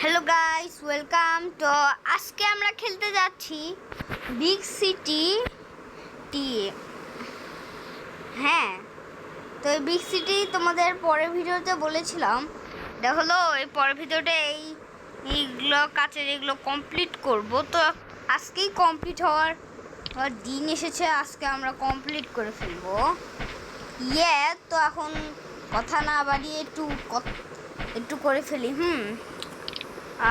Hello guys, welcome. তো আজকে আমরা খেলতে যাচ্ছি বিগ সিটি টি। হ্যাঁ, তো এই বিগ সিটি তোমাদের পরের ভিডিওতে বলেছিলাম। দেখো, এই পরের ভিডিওতে এইগুলো কাচের এগুলো কমপ্লিট করব। তো আজকেই কমপ্লিট হওয়ার দিন এসেছে। আজকে আমরা কমপ্লিট করে ফেলবো। তো এখন কথা না বাড়িয়ে একটু করে ফেলি।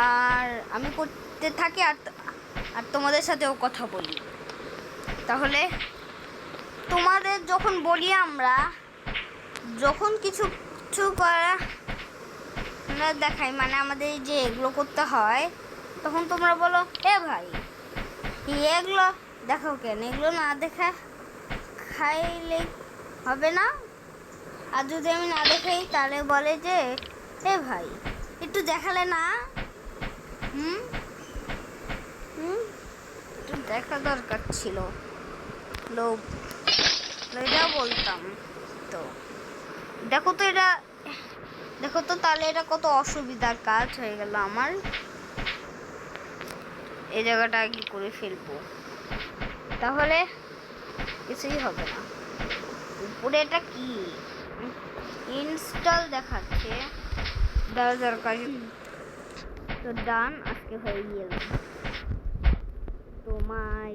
আর আমি করতে থাকি আর তোমাদের সাথেও কথা বলি। তাহলে তোমাদের যখন বলি, আমরা যখন কিছু করা দেখাই, মানে আমাদের যে এগুলো করতে হয়, তখন তোমরা বলো এ ভাই এগুলো দেখাও কেন, এগুলো না দেখা খাইলে হবে না। আর যদি আমি না দেখাই তাহলে বলে যে এ ভাই একটু দেখালে না। একটু দেখা দরকার ছিল, লোক এটা বলতাম। তো দেখো তো তাহলে এটা কত অসুবিধার কাজ হয়ে গেল আমার। এই জায়গাটা আগে করে ফেলবো, তাহলে কিছুই হবে না। উপরে এটা কি ইনস্টল দেখাচ্ছে, দরকার। তো ডান, আজকে হয়ে গেল। তোমার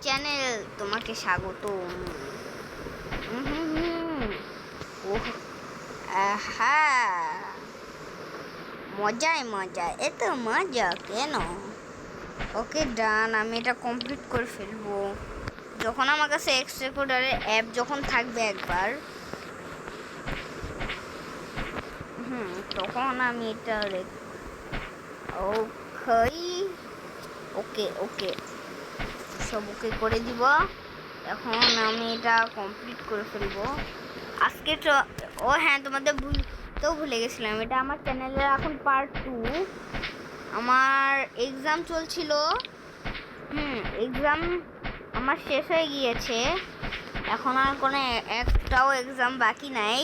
চ্যানেল তোমাকে স্বাগত। হ্যাঁ, মজায় এত মজা কেন? ওকে ডান, আমি এটা কমপ্লিট করে ফেলবো। যখন আমার কাছে এক্স রেকর্ডারের অ্যাপ যখন থাকবে একবার, তখন আমি এটা ওকে সব ওকে করে দিব। এখন আমি এটা কমপ্লিট করে ফেলবো আজকে। হ্যাঁ, তোমাদের ভুলে গেছিলাম, এটা আমার চ্যানেলের এখন পার্ট 2। আমার এক্সাম চলছিল, এক্সাম আমার শেষ হয়ে গিয়েছে। এখন আর কোনো একটাও এক্সাম বাকি নাই।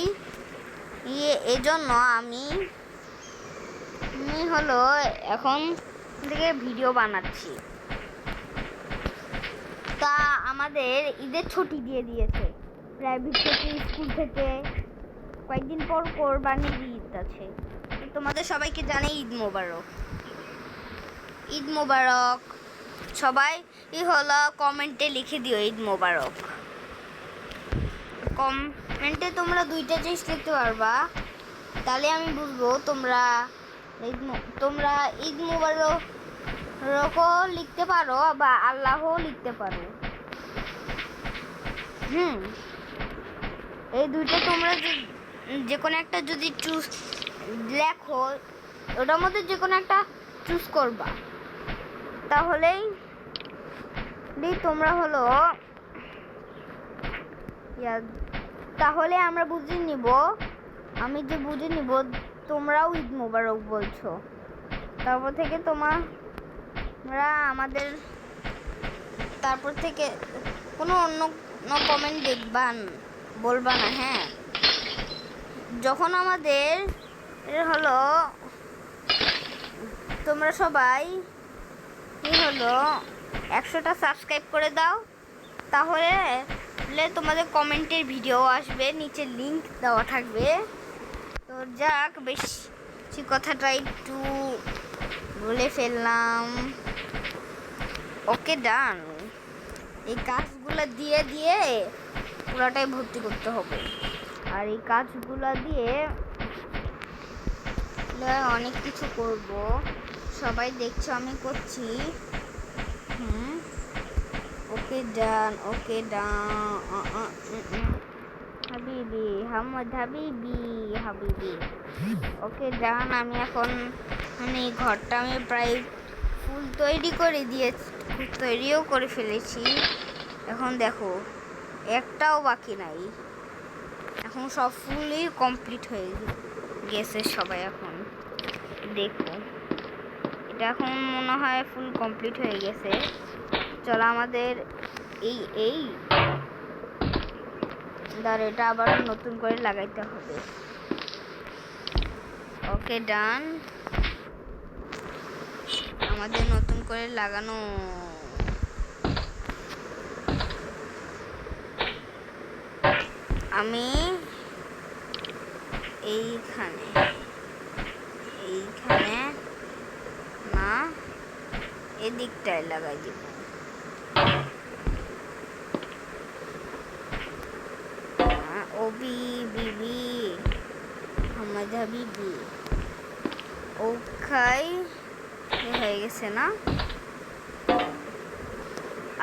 এজন্য আমি হলো এখন থেকে ভিডিও বানাচ্ছি। তা আমাদের ঈদের ছুটি দিয়ে দিয়েছে, প্রাইভেট থেকে, স্কুল থেকে। কয়েকদিন পর কোরবানির ঈদ আছে। তোমাদের সবাইকে জানাই ঈদ মোবারক। সবাই হলো কমেন্টে লিখে দিও ঈদ মোবারক। কমেন্টে তোমরা 2টা জিনিস লিখতে পারবা, তাহলে আমি বুঝবো তোমরা ঈদ মোবারকও লিখতে পারো বা আল্লাহও লিখতে পারো। এই 2টা তোমরা যে কোনো একটা যদি চুজ লেখো, ওটার মধ্যে যে কোনো একটা চুজ করবা, তাহলেই তোমরা হলো তাহলে আমরা বুঝে নিব, আমি যে বুঝে নিব তোমরাও ঈদ মোবারক বলছো। তারপর থেকে তোমরা আমাদের তারপর থেকে কোনো অন্য কমেন্ট বলবা না। হ্যাঁ, যখন আমাদের হলো তোমরা সবাই হলো 100টা সাবস্ক্রাইব করে দাও, তাহলে তোমাদের কমেন্টের ভিডিও আসবে, নিচে লিংক দেওয়া থাকবে। তো যাক, বেশি কথাটা একটু বলে ফেললাম। ওকে ডান, এই কাজগুলো দিয়ে পুরাটাই ভর্তি করতে হবে। আর এই কাজগুলো দিয়ে অনেক কিছু করব। সবাই দেখছো আমি করছি। ওকে ডান হাবিবি হাবিবি। ওকে ডান, আমি এখন এই ঘরটা আমি প্রায় ফুল তৈরিও করে ফেলেছি। এখন দেখো, একটাও বাকি নাই। এখন সব ফুলই কমপ্লিট হয়ে গেছে সবাই। এখন দেখো, এটা এখন মনে হয় ফুল কমপ্লিট হয়ে গেছে। চলো আমাদের এটা আবার নতুন করে লাগাইতে হবে। ওকে ডান, আমাদের নতুন করে লাগানো। আমি এইখানে না, এদিকটায় লাগাই দিব। ওবি বিবি হামাদা বিবি ওখাই হয়ে গেছে না?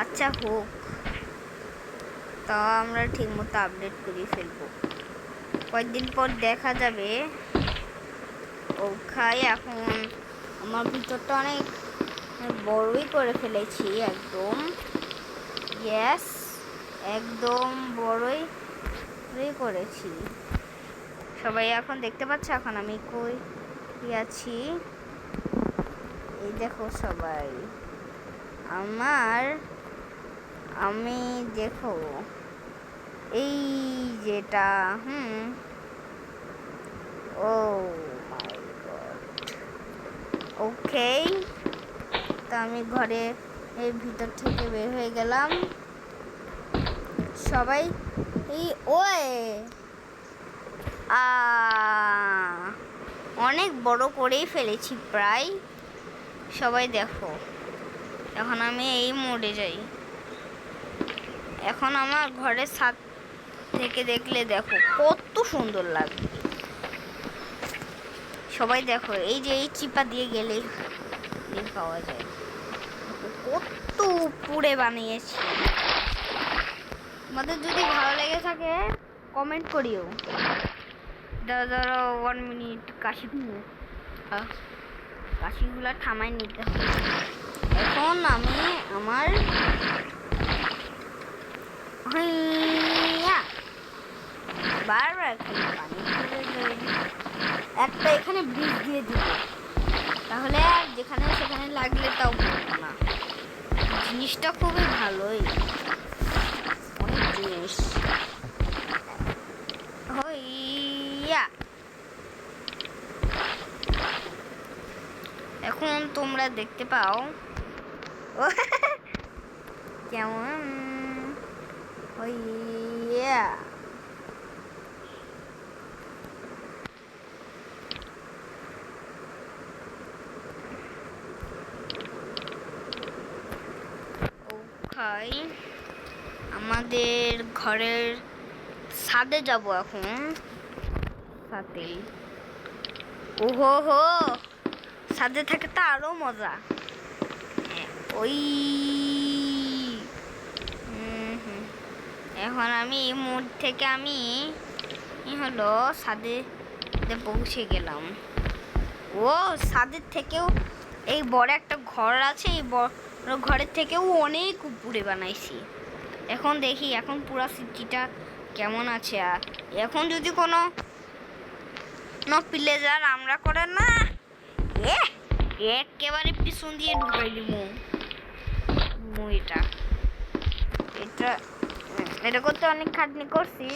আচ্ছা হোক, তা আমরা ঠিক মতো আপডেট করে ফেলবো। কয়েকদিন পর দেখা যাবে। ওখাই এখন আমার ভিতরটা অনেক বড়ই করে ফেলেছি, একদম ইয়েস, একদম বড়ই করেছি। সবাই এখন দেখতে পাচ্ছে এখন আমি কই আছি। এই দেখো সবাই আমি দেখো এই যেটা ও মাই গড। ওকে, তো আমি ঘরে এর ভিতর থেকে বের হয়ে গেলাম। সবাই এই অনেক বড় করেই ফেলেছি প্রায়। সবাই দেখো, এখন আমি এই মোডে যাই। এখন আমার ঘরের ছাদ থেকে দেখলে দেখো কত সুন্দর লাগবে। সবাই দেখো, এই যে এই চিপা দিয়ে গেলেই পাওয়া যায়। কত উপরে বানিয়েছি। তোমাদের যদি ভালো লেগে থাকে কমেন্ট করিও। দাঁড়া 1 মিনিট, কাশিগুলা থামাই নিতে হবে। এখন আমি আমার বারবার একটা এখানে ব্রিজ দিয়ে দিব, তাহলে আর যেখানে সেখানে লাগলে তাও বলবো না। জিনিসটা খুবই ভালোই, অনেক জিনিস। এখন তোমরা দেখতে পাও কেমন আমাদের ঘরের ছাদে যাব এখন। সাথে ওহো হো, ছাদে থাকে তো আরো মজা। ওই এখন আমি এই মোড় থেকে আমি হলো ছাদে পৌঁছে গেলাম। ও ছাদের থেকেও এই বড় একটা ঘর আছে, এই বড় ঘরের থেকেও অনেক উপরে বানাইছি। এখন দেখি এখন পুরো সিটিটা কেমন আছে। আর এখন যদি কোনো প্লেজার আমরা করে না, একেবারে পিছন দিয়ে ঢুকাই দিব। এটা করতে অনেক খাটনি করছি।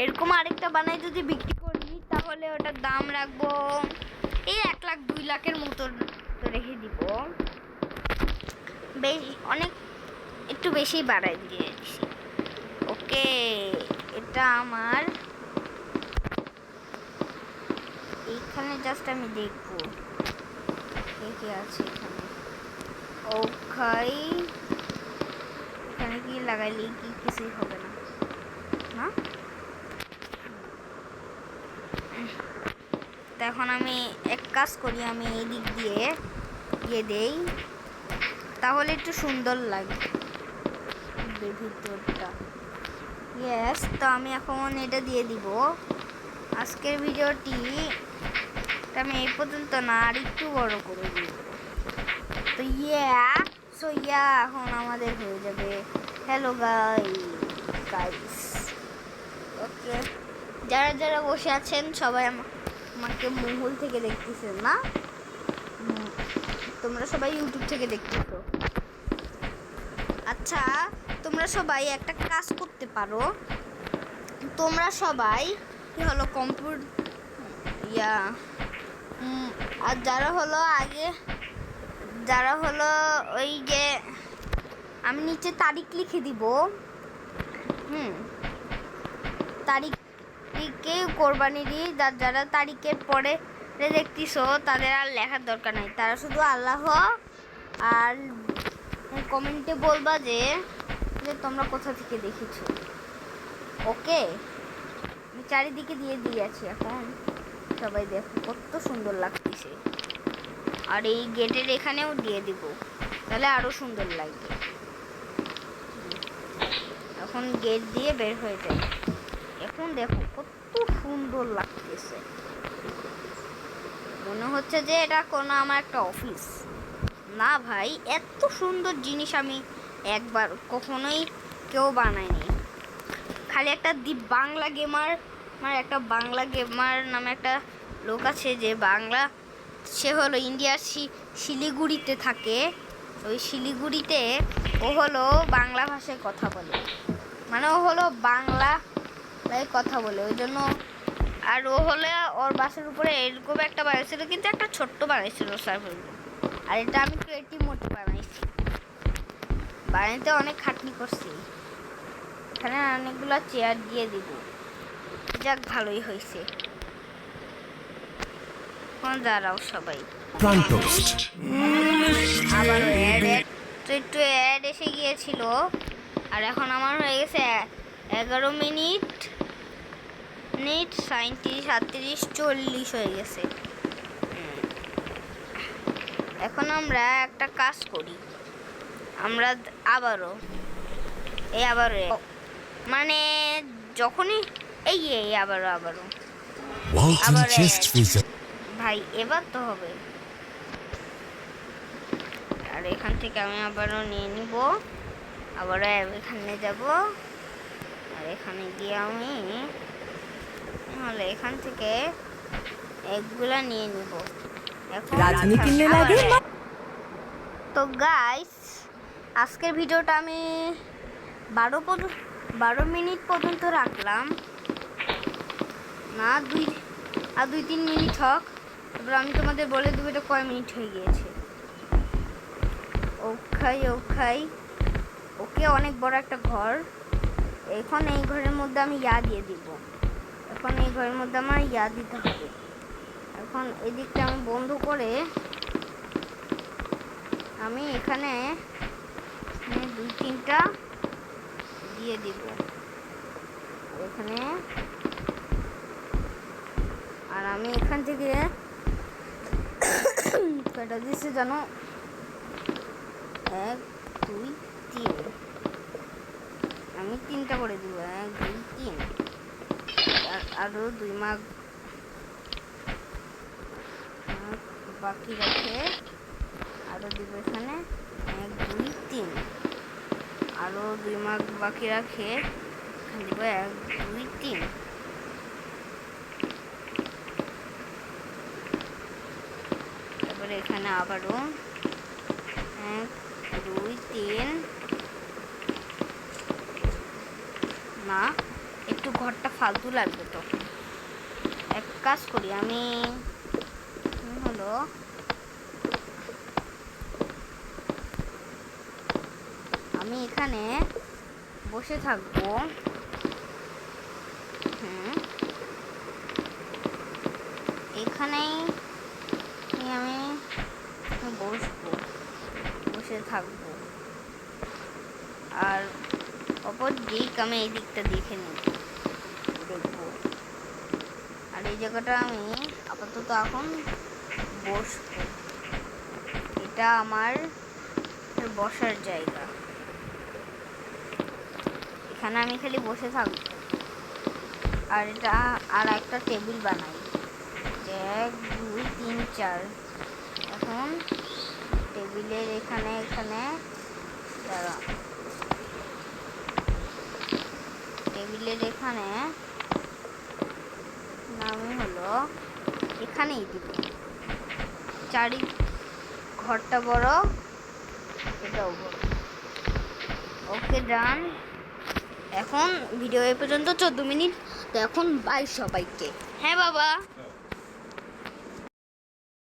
এরকম আরেকটা বানাই যদি বিক্রি করি তাহলে ওটার দাম রাখবো এই 1 লাখ 2 লাখের মতো রেখে দিব। অনেক একটু বেশি বাড়াই দিয়েছি। ওকে, এটা আমার এইখানে জাস্ট আমি দেখবো কে আছে এখানে। ওখাই এখানে কি লাগাইলে কি কিছুই হবে না, না? তো এখন আমি এক কাজ করি, আমি এই দিক দিয়ে দেই, তাহলে একটু সুন্দর লাগবে ভিতরটা। ইয়েস, তো আমি এখন এটা দিয়ে দিব। আজকের ভিডিওটি আমি এই পর্যন্ত না, আর একটু বড় করে দিব। তো এখন আমাদের হয়ে যাবে। হ্যালো গাইস, ওকে, যারা যারা বসে আছেন সবাই আমাকে মহল থেকে দেখতেছেন না? তোমরা সবাই ইউটিউব থেকে দেখতেছো। আচ্ছা, তোমরা সবাই একটা কাজ করতে পারো। তোমরা সবাই কি হলো কম্পিউটার আর যারা হলো আগে যারা হলো ওই যে আমি নিচে তারিখ লিখে দিব, তারিখে কোরবানির ঈদ। আর যারা তারিখের পরে দেখতেছো তাদের আর লেখার দরকার নাই, তারা শুধু আল্লাহ আর কমেন্টে বলবা যে তোমরা কোথা থেকে দেখেছো। ওকে, আমি চারিদিকে দিয়ে দিয়েছি, এখন সবাই দেখো কত সুন্দর লাগতেছে। আর এই গেটের এখানেও দিয়ে দিব, তাহলে আরো সুন্দর লাগবে। এখন গেট দিয়ে বের হয়ে যায়। এখন দেখো কত সুন্দর লাগতেছে, মনে হচ্ছে যে এটা কোনো আমার একটা অফিস। না ভাই, এত সুন্দর জিনিস আমি একবার কখনোই কেউ বানায়নি। খালি একটা বাংলা গেমার, আমার একটা বাংলা গেমার নামে একটা লোক আছে, যে বাংলা, সে হলো ইন্ডিয়ার শিলিগুড়িতে থাকে। ওই শিলিগুড়িতে ও হলো বাংলা ভাষায় কথা বলে, মানে ও হলো বাংলায় কথা বলে, ওই জন্য। আর ও হলে ওর বাসার উপরে এরকম একটা বানাইছিল, কিন্তু একটা ছোট্ট বানাইছিল সার্ভার। আর এটা আমি ক্রিয়েটিভ মোডে বানাইছি, বানাইতে অনেক খাটনি করছি। এখানে অনেকগুলো চেয়ার দিয়ে দিব, যাক ভালোই হয়েছে। দাঁড়াও সবাই, আবার একটু অ্যাড এসে গিয়েছিল। আর এখন আমার হয়ে গেছে 11 মিনিট 37, 38, 40 হয়ে গেছে। এখন আমরা একটা কাজ করি, আমরা আবারও মানে যখনই আবারও ভাই এবার তো হবে। আর এখান থেকে আমি আবারও নিয়ে নিব, আবারও এখানে যাব। আর এখানে গিয়ে আমি তাহলে এখান থেকে এগুলা নিয়ে নিব। তো গাইস, আজকের ভিডিওটা আমি 12 মিনিট পর্যন্ত রাখলাম না, 2-3 মিনিট হোক। তারপর আমি তোমাদের বলে দেবো এটা কয় মিনিট হয়ে গিয়েছে। ওকে, অনেক বড় একটা ঘর। এখন এই ঘরের মধ্যে আমি দিয়ে দিব। এখন এই ঘরের মধ্যে আমার দিতে হবে। এখন এই দিকটা আমি বন্ধ করে আমি এখানে 2-3টা দিয়ে দিব এখানে। আর আমি এখান থেকে কয়টা দিচ্ছি জানো, 1, 2, 3, আমি 3টা করে দিব। 1, 2, 3, আরো 2 মাগ বাকি রাখে আরো দিব এখানে। 1, 2, 3, আরো 2 মাগ বাকি রাখে এখানে দিব। 1, 2, 3, তারপরে এখানে আবারও 1, 2, 3। না, একটু ঘরটা ফালতু লাগবে, তো এক কাজ করি, আমি হলো আমি এখানে বসে থাকবো। এখানেই আমি বসে থাকবো। আর অপর দিক আমি এই দিকটা দেখবো। আর এই জায়গাটা আমি আপাতত এখন বসবো। এটা আমার বসার জায়গা, এখানে আমি খালি বসে থাকবো। আর এটা আর একটা টেবিল বানাই, 1, 2, 3, 4। এখন টেবিলের এখানে দাঁড়া, টেবিলের এখানে আমি হলো এখানেই দিব। চারি ঘরটা বড়, এটাও বড়। ওকে, ডান। এখন ভিডিও এ পর্যন্ত 14 মিনিট। তো এখন বাই সবাইকে। হ্যাঁ বাবা।